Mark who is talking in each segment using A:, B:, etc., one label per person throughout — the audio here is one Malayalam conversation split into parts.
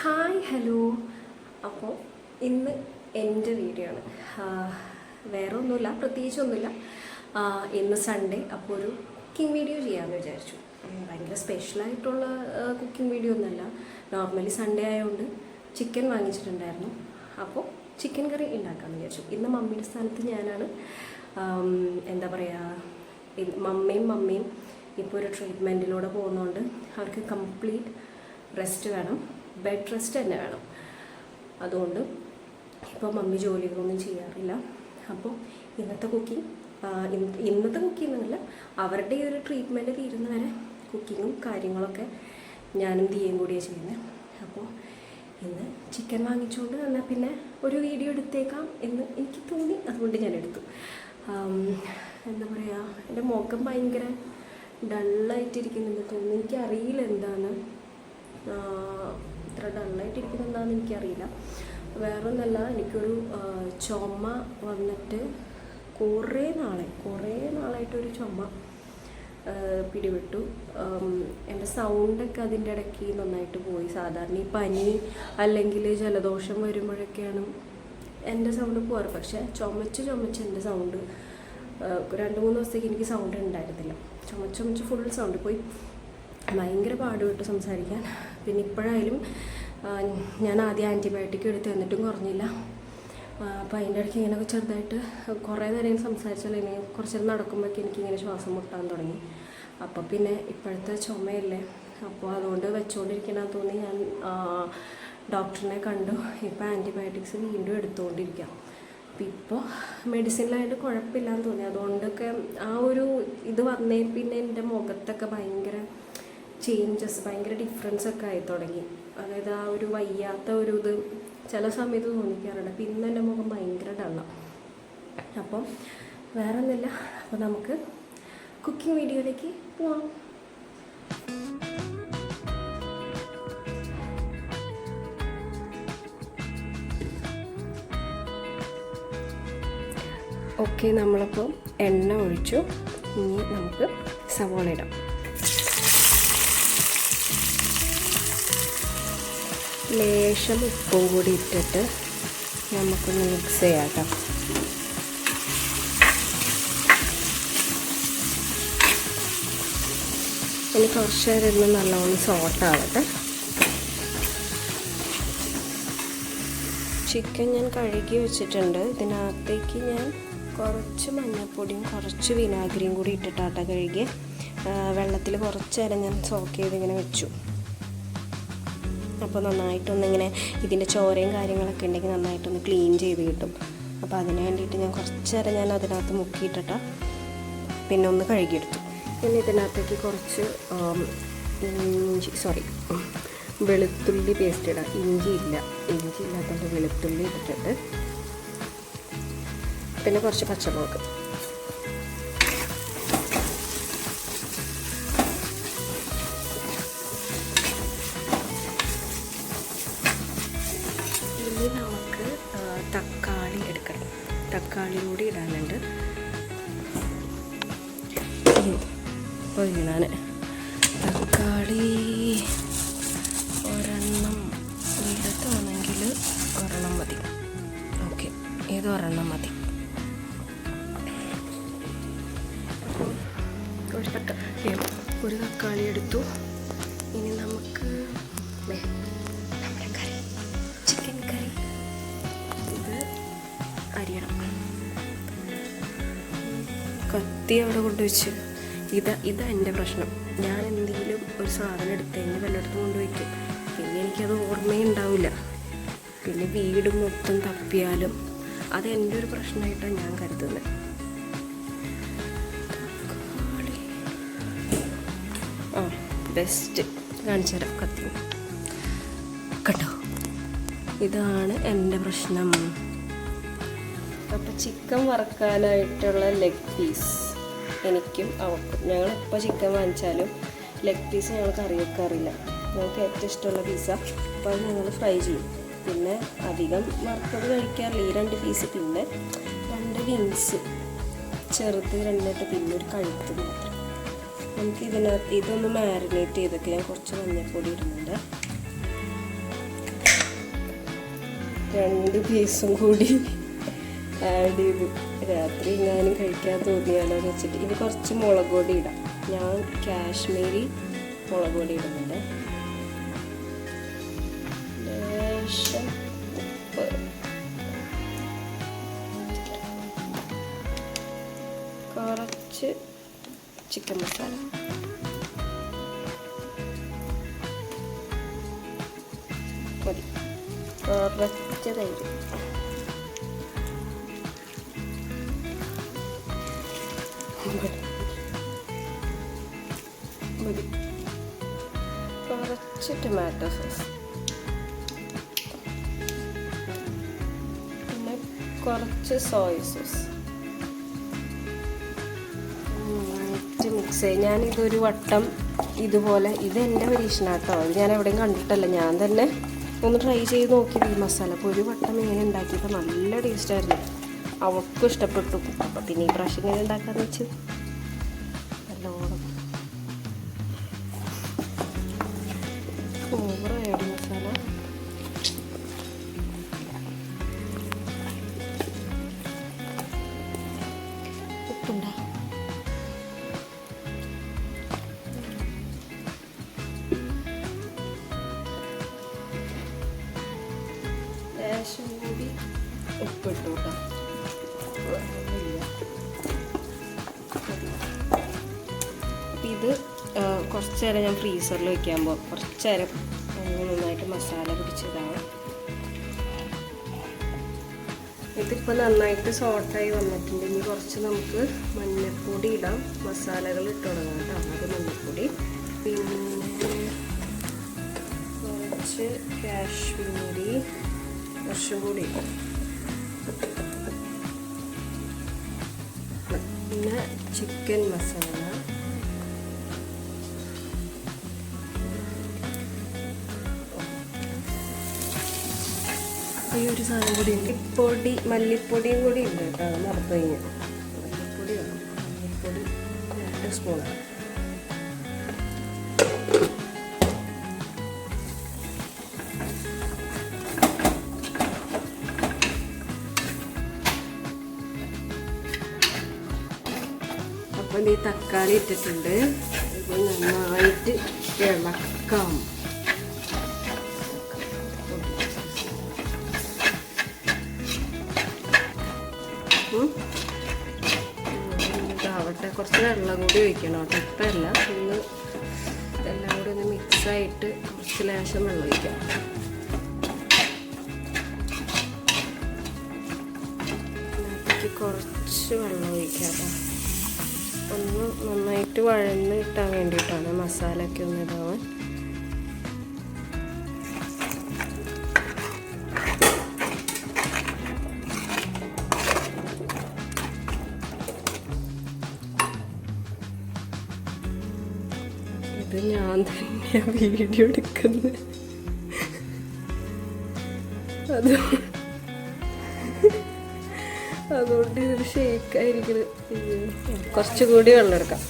A: Hi hello. അപ്പോൾ ഇന്ന് എൻ്റെ വീഡിയോ ആണ്. വേറെ ഒന്നുമില്ല, പ്രത്യേകിച്ചൊന്നുമില്ല. ഇന്ന് സൺഡേ, അപ്പോൾ ഒരു കുക്കിംഗ് വീഡിയോ ചെയ്യാമെന്ന് വിചാരിച്ചു. ഭയങ്കര സ്പെഷ്യലായിട്ടുള്ള കുക്കിംഗ് വീഡിയോ ഒന്നുമല്ല. നോർമലി സൺഡേ ആയതുകൊണ്ട് ചിക്കൻ വാങ്ങിച്ചിട്ടുണ്ടായിരുന്നു. അപ്പോൾ ചിക്കൻ കറി ഉണ്ടാക്കാമെന്ന് വിചാരിച്ചു. ഇന്ന് മമ്മിയുടെ സ്ഥാനത്ത് ഞാനാണ്. എന്താ പറയുക, മമ്മിയും ഇപ്പോൾ ഒരു ട്രീറ്റ്മെൻറ്റിലൂടെ പോകുന്നതുകൊണ്ട് അവർക്ക് കംപ്ലീറ്റ് റെസ്റ്റ് വേണം, ബെഡ് റെസ്റ്റ് തന്നെ വേണം. അതുകൊണ്ട് ഇപ്പോൾ മമ്മി ജോലികളൊന്നും ചെയ്യാറില്ല. അപ്പോൾ ഇന്നത്തെ കുക്കിംഗ് എന്നല്ല, അവരുടെ ഈ ഒരു ട്രീറ്റ്മെൻറ്റ് തീരുന്ന വരെ കുക്കിങ്ങും കാര്യങ്ങളൊക്കെ ഞാനും ദിയയും കൂടിയാണ് ചെയ്യുന്നത്. അപ്പോൾ ഇന്ന് ചിക്കൻ വാങ്ങിച്ചുകൊണ്ട് എന്നാൽ പിന്നെ ഒരു വീഡിയോ എടുത്തേക്കാം എന്ന് എനിക്ക് തോന്നി, അതുകൊണ്ട് ഞാൻ എടുത്തു. എന്താ പറയുക, എൻ്റെ മുഖം ഭയങ്കര ഡള്ളായിട്ടിരിക്കുന്നുണ്ട് തോന്നുന്നു. എനിക്കറിയില്ല എന്താണ് ഇത്ര ഡള്ളായിട്ടിരിക്കുന്നത് എന്താണെന്ന് എനിക്കറിയില്ല. വേറൊന്നല്ല, എനിക്കൊരു ചുമ വന്നിട്ട് കുറേ നാളായിട്ടൊരു ചുമ പിടിപെട്ടു. എൻ്റെ സൗണ്ടൊക്കെ അതിൻ്റെ ഇടയ്ക്ക് നന്നായിട്ട് പോയി. സാധാരണ ഈ പനി അല്ലെങ്കിൽ ജലദോഷം വരുമ്പോഴൊക്കെയാണ് എൻ്റെ സൗണ്ട് പോകാറ്. പക്ഷേ ചുമച്ച് എൻ്റെ സൗണ്ട് 2-3 ദിവസത്തേക്ക് എനിക്ക് സൗണ്ട് ഉണ്ടായിരുന്നില്ല. ചുമച്ച് ഫുൾ സൗണ്ട് പോയി. ഭയങ്കര പാടുപെട്ട് സംസാരിക്കാൻ. പിന്നെ ഇപ്പോഴായാലും ഞാൻ ആദ്യം ആൻറ്റിബയോട്ടിക് എടുത്ത് എന്നിട്ടും കുറഞ്ഞില്ല. അപ്പോൾ അതിൻ്റെ ഇടയ്ക്ക് ഇങ്ങനെ ചെറുതായിട്ട് കുറേ നേരം സംസാരിച്ചാൽ ഇനി കുറച്ച് നേരം നടക്കുമ്പോഴേക്കും എനിക്കിങ്ങനെ ശ്വാസം മുട്ടാൻ തുടങ്ങി. അപ്പോൾ പിന്നെ ഇപ്പോഴത്തെ ചുമയല്ലേ, അപ്പോൾ അതുകൊണ്ട് വെച്ചുകൊണ്ടിരിക്കണമെന്ന് തോന്നി ഞാൻ ഡോക്ടറിനെ കണ്ടു. ഇപ്പോൾ ആൻറ്റിബയോട്ടിക്സ് വീണ്ടും എടുത്തുകൊണ്ടിരിക്കാം. അപ്പോൾ ഇപ്പോൾ മെഡിസിനിലായിട്ട് കുഴപ്പമില്ലാന്ന് തോന്നി. അതുകൊണ്ടൊക്കെ ആ ഒരു ഇത് വന്നേ പിന്നെ എൻ്റെ മുഖത്തൊക്കെ ഭയങ്കര ചേഞ്ചസ്, ഭയങ്കര ഡിഫറൻസ് ഒക്കെ ആയി തുടങ്ങി. അതായത് ആ ഒരു വയ്യാത്ത ഒരു ഇത് ചില സമയത്ത് തോന്നിക്കാറുണ്ട്. പിന്നെ എൻ്റെ മുഖം ഭയങ്കര ഡള്ളാണ്. അപ്പം വേറെ ഒന്നുമില്ല. അപ്പോൾ നമുക്ക് കുക്കിംഗ് വീഡിയോയിലേക്ക് പോവാം. ഓക്കെ, നമ്മളിപ്പോൾ എണ്ണ ഒഴിച്ചു. ഇനി നമുക്ക് സവാള ഇടാം. ലേശം ഉപ്പും കൂടി ഇട്ടിട്ട് നമുക്കൊന്ന് മിക്സ് ചെയ്യാം കേട്ടോ. ഇനി കുറച്ച് നേരം ഇരുന്ന് നല്ലോണം സോട്ടാവട്ടെ. ചിക്കൻ ഞാൻ കഴുകി വെച്ചിട്ടുണ്ട്. ഇതിനകത്തേക്ക് ഞാൻ കുറച്ച് മഞ്ഞൾപ്പൊടിയും കുറച്ച് വിനാഗിരിയും കൂടി ഇട്ടിട്ടാട്ടോ കഴുകി. വെള്ളത്തിൽ കുറച്ച് നേരം ഞാൻ സോക്ക് ചെയ്ത് ഇങ്ങനെ വെച്ചു. അപ്പോൾ നന്നായിട്ടൊന്നിങ്ങനെ ഇതിൻ്റെ ചോരയും കാര്യങ്ങളൊക്കെ ഉണ്ടെങ്കിൽ നന്നായിട്ടൊന്ന് ക്ലീൻ ചെയ്ത് കിട്ടും. അപ്പോൾ അതിന് വേണ്ടിയിട്ട് ഞാൻ കുറച്ച് നേരം ഞാൻ അതിനകത്ത് മുക്കിയിട്ടിട്ട് പിന്നെ ഒന്ന് കഴുകിയെടുത്തു. പിന്നെ ഇതിനകത്തേക്ക് കുറച്ച് വെളുത്തുള്ളി പേസ്റ്റ് ഇടാം. ഇഞ്ചി ഇല്ലാത്തതുകൊണ്ട് വെളുത്തുള്ളി ഇട്ടിട്ട് പിന്നെ കുറച്ച് പച്ചമുളക്. ഇനി നമുക്ക് തക്കാളി എടുക്കണം. തക്കാളി കൂടി ഇടാനുണ്ട്. ഒഴിയണ തക്കാളി ഒരെണ്ണം വലുതാണെങ്കിൽ ഒരെണ്ണം മതി. ഓക്കെ, ഇത് ഒരെണ്ണം മതി. ഒരു തക്കാളി എടുത്തു. ഇനി നമുക്ക് നമ്മുടെ കറി, ചിക്കൻ കറി, ഇത് അരിയണം. കത്തി അവിടെ കൊണ്ടുവച്ച് ഇതാ എൻ്റെ പ്രശ്നം. ഞാൻ എന്തെങ്കിലും ഒരു സാധനം എടുത്തതിന് വല്ലയിടത്തും കൊണ്ടുവയ്ക്കും. പിന്നെ എനിക്കത് ഓർമ്മയുണ്ടാവില്ല. പിന്നെ വീട് മൊത്തം തപ്പിയാലും അത് എൻ്റെ ഒരു പ്രശ്നമായിട്ടാണ് ഞാൻ കരുതുന്നത്. ബെസ്റ്റ് കാണിച്ചു തരാം. കത്തി കേട്ടോ, ഇതാണ് എൻ്റെ പ്രശ്നം. അപ്പോൾ ചിക്കൻ വറക്കാനായിട്ടുള്ള ലെഗ് പീസ് എനിക്കും അവൾക്കും, ഞങ്ങളെപ്പോൾ ചിക്കൻ വാങ്ങിച്ചാലും ലെഗ് പീസ് ഞങ്ങൾ കറി വെക്കാറില്ല. ഞങ്ങൾക്ക് ഏറ്റവും ഇഷ്ടമുള്ള പീസാണ്. അപ്പോൾ അത് ഞങ്ങൾ ഫ്രൈ ചെയ്യും. പിന്നെ അധികം വറുത്തത് കഴിക്കാറില്ല. ഈ 2 പീസ്, പിന്നെ 2 വിങ്സ് ചെറുത് 2, പിന്നെ ഒരു കഴുത്ത് മാത്രം. നമുക്ക് ഇതിനകത്ത് ഇതൊന്ന് മാരിനേറ്റ് ചെയ്തൊക്കെ ഞാൻ കുറച്ച് മഞ്ഞൾപ്പൊടി ഇടുന്നുണ്ട്. 2 പീസും കൂടി ആഡ് ചെയ്ത് രാത്രി ഞാനും കഴിക്കാൻ തോന്നിയാലോ എന്ന് വെച്ചിട്ട്. ഇനി കുറച്ച് മുളക് പൊടി ഇടാം. ഞാൻ കാശ്മീരി മുളക് പൊടി ഇടുന്നുണ്ട്. ലേശം ഉപ്പ്, കുറച്ച് ചിക്കൻ മസാല, മതി. കുറച്ച് തൈര്, മതി. കുറച്ച് ടൊമാറ്റോ സോസ്, പിന്നെ കുറച്ച് സോയ സോസ്. മിക്സ് ചെയ്യും. ഞാനിതൊരു വട്ടം ഇതുപോലെ, ഇത് എൻ്റെ പരീക്ഷണാട്ടോ, ഇത് ഞാൻ എവിടെയും കണ്ടിട്ടല്ല, ഞാൻ തന്നെ ഒന്ന് ട്രൈ ചെയ്ത് നോക്കിയത് ഈ മസാല. അപ്പോൾ ഒരു വട്ടം ഇങ്ങനെ ഉണ്ടാക്കിയപ്പോൾ നല്ല ടേസ്റ്റായിരുന്നു, അവൾക്കും ഇഷ്ടപ്പെട്ടു. അപ്പം പിന്നെ ഈ പ്രാവശ്യം ഇങ്ങനെ ഉണ്ടാക്കാന്ന് വെച്ച് നല്ലോണം ഓവറായിട്ട് മസാല. ഉപ്പുണ്ടോ? ലേശം കൂടി ഉപ്പിട്ടു കേട്ടോ. അപ്പം ഇത് കുറച്ച് നേരം ഞാൻ ഫ്രീസറിൽ വയ്ക്കുമ്പോൾ കുറച്ച് നേരം നന്നായിട്ട് മസാല പിടിച്ചതാണ്. ഇതിപ്പോൾ നന്നായിട്ട് സോട്ടായി വന്നിട്ടുണ്ട്. ഇനി കുറച്ച് നമുക്ക് മഞ്ഞൾപ്പൊടി ഇടാം. മസാലകൾ ഇട്ട് തുടങ്ങാം കേട്ടോ. അത് മഞ്ഞൾപ്പൊടി, പിന്നെ കുറച്ച് കാശ്മീരി കുറച്ചും കൂടി ഇടാം. പിന്നെ ചിക്കൻ മസാല, ഈ ഒരു സാധനം കൂടി ഉണ്ട്. പൊടി മല്ലിപ്പൊടിയും കൂടി ഉണ്ട് കേട്ടോ, അത് മറന്നു കഴിഞ്ഞാൽ. മല്ലിപ്പൊടി വേണം. മല്ലിപ്പൊടി 2 സ്പൂണാണ്. അപ്പം ഈ തക്കാളി ഇട്ടിട്ടുണ്ട്. ഇത് നന്നായിട്ട് ഇളക്കാം. ഇതാവട്ടെ, കുറച്ച് വെള്ളം കൂടി ഒഴിക്കണം കേട്ടോ. ഇപ്പം അല്ല, ഒന്ന് എല്ലാം കൂടി ഒന്ന് മിക്സായിട്ട് കുറച്ച് ലേശം വെള്ളം ഒഴിക്കാം. അതിലേക്ക് കുറച്ച് വെള്ളം ഒഴിക്കാം കേട്ടോ. ഒന്ന് നന്നായിട്ട് വഴന്ന് കിട്ടാൻ വേണ്ടിയിട്ടാണ്, മസാലയൊക്കെ ഒന്ന് ഇതാവാൻ. ഇത് ഞാൻ തന്നെയാണ് വീഡിയോ എടുക്കുന്നത്. അതുകൊണ്ട് ഇതൊരു ഷേക്കായിരിക്കുന്നത്. കുറച്ചുകൂടി വെള്ളം എടുക്കാം.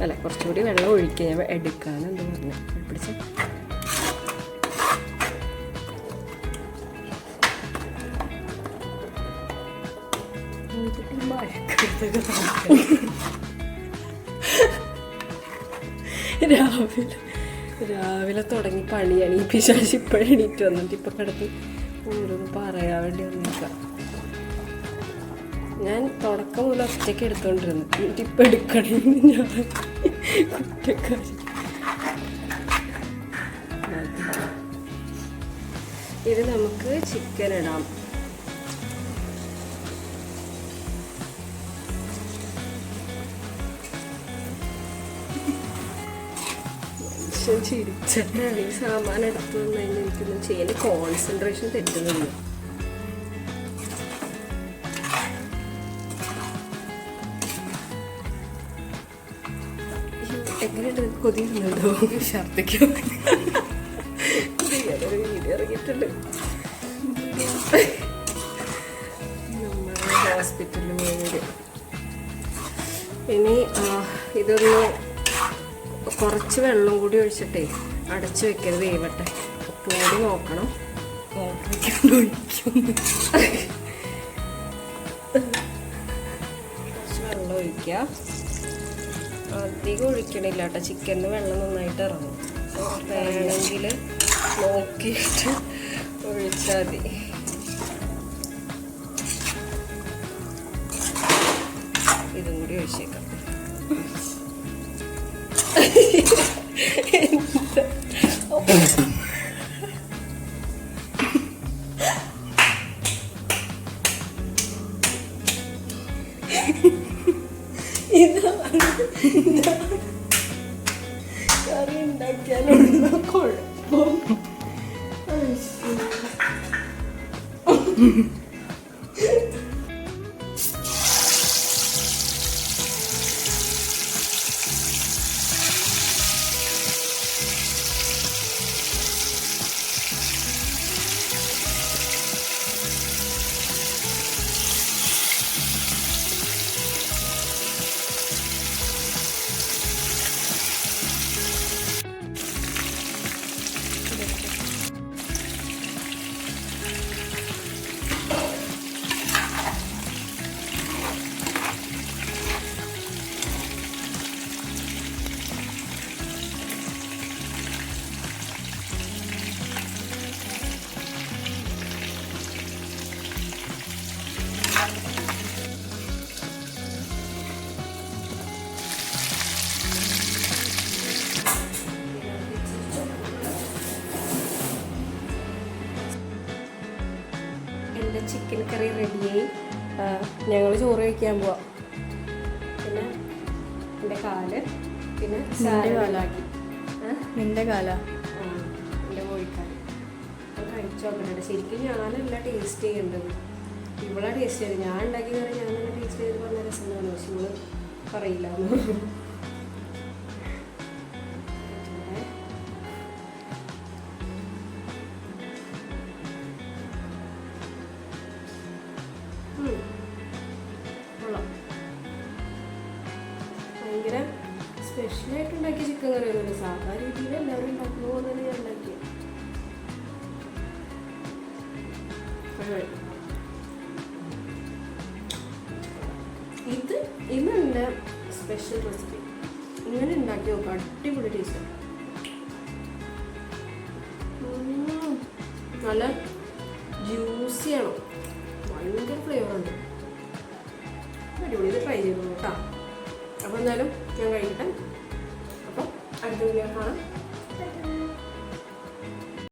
A: അല്ല, കുറച്ചുകൂടി വെള്ളം ഒഴിക്കുക. ഞാൻ എടുക്കാന്ന് എന്താ പറഞ്ഞു പിടിച്ച. രാവിലെ തുടങ്ങി പണിയാണ്. ഈ പിശാചി ഇപ്പോഴും എണീറ്റ് വന്നിട്ട് ഇപ്പം കിടത്ത് ഓരോന്ന് പറയാൻ വേണ്ടി വന്നേക്കാം. ഞാൻ തുടക്കം മുതൽ ഒറ്റയ്ക്ക് എടുത്തോണ്ടിരുന്നു. എന്നിട്ട് ഇപ്പം എടുക്കണമെന്ന് ഞാൻ കുറ്റക്കാരി. ഇത് നമുക്ക് ചിക്കൻ ഇടാം. ചിരിച്ചിട്ടാണ് ഈ സാമാൻ എടുത്തു വന്നു കഴിഞ്ഞാൽ എനിക്കൊന്നും ചെയ്യാൻ കോൺസെൻട്രേഷൻ തെറ്റുന്നില്ല. എങ്ങനെയുണ്ട്? കൊതിയുന്നുണ്ടോ? ഛർദ്ദിക്കാൻ വീഡിയോ ഇറങ്ങിയിട്ടുണ്ട്. നമ്മുടെ ഹോസ്പിറ്റലിൽ പോയത്. ഇനി ഇതൊന്ന് കുറച്ച് വെള്ളം കൂടി ഒഴിച്ചിട്ടേ അടച്ചു വെക്കരുത്, വേവട്ടെ. ഉപ്പുകൂടി നോക്കണം. കുറച്ച് വെള്ളം ഒഴിക്കുക. അധികം ഒഴിക്കണില്ല കേട്ടോ, ചിക്കനിന് വെള്ളം നന്നായിട്ട് ഇറങ്ങും. വേണമെങ്കിൽ നോക്കിയിട്ട് ഒഴിച്ചാൽ മതി. ഇതും കൂടി ഒഴിച്ചേക്കാം. കറി ഉണ്ടാക്കിയാലുള്ള കുഴപ്പം. ചിക്കൻ കറി റെഡിയായി. ഞങ്ങൾ ചോറ് കഴിക്കാൻ പോവാം. പിന്നെ എൻ്റെ കാല്, പിന്നെ കാലാക്കി
B: നിന്റെ കാല
A: എൻ്റെ കോഴിക്കാല് കഴിച്ചു നോക്കട്ടെ. ശരിക്കും ഞാനല്ല ടേസ്റ്റ് ചെയ്യേണ്ടത്, ഇവളാ ടേസ്റ്റ് ചെയ്തത്. ഞാൻ ഉണ്ടാക്കി കറി ഞാൻ തന്നെ ടേസ്റ്റ് ചെയ്ത് പറഞ്ഞ രസമാണ്, പക്ഷെ ഇവള് പറയില്ല. ഭയങ്കര സ്പെഷ്യലായിട്ട് ഉണ്ടാക്കിയ ചിക്കൻ കറി ഒന്നുമില്ല, സാധാരണ രീതിയിൽ എല്ലാവരും ഉണ്ടാക്കുന്ന പോലെ തന്നെ ഞാൻ ഉണ്ടാക്കി. ഇത് എൻ്റെ സ്പെഷ്യൽ റെസിപ്പി. ഇങ്ങനെ ഉണ്ടാക്കി നോക്കാം, അടിപൊളി ടേസ്റ്റ്. നല്ല ജ്യൂസിയാണ്, ഭയങ്കര ഫ്ലേവറുണ്ട്, അടിപൊളി. ഇത് ട്രൈ ചെയ്തു കേട്ടോ. അപ്പോൾ എന്തായാലും ഞാൻ കഴിക്കട്ടെ. അപ്പോൾ അടുത്ത വീഡിയോ കാണാം.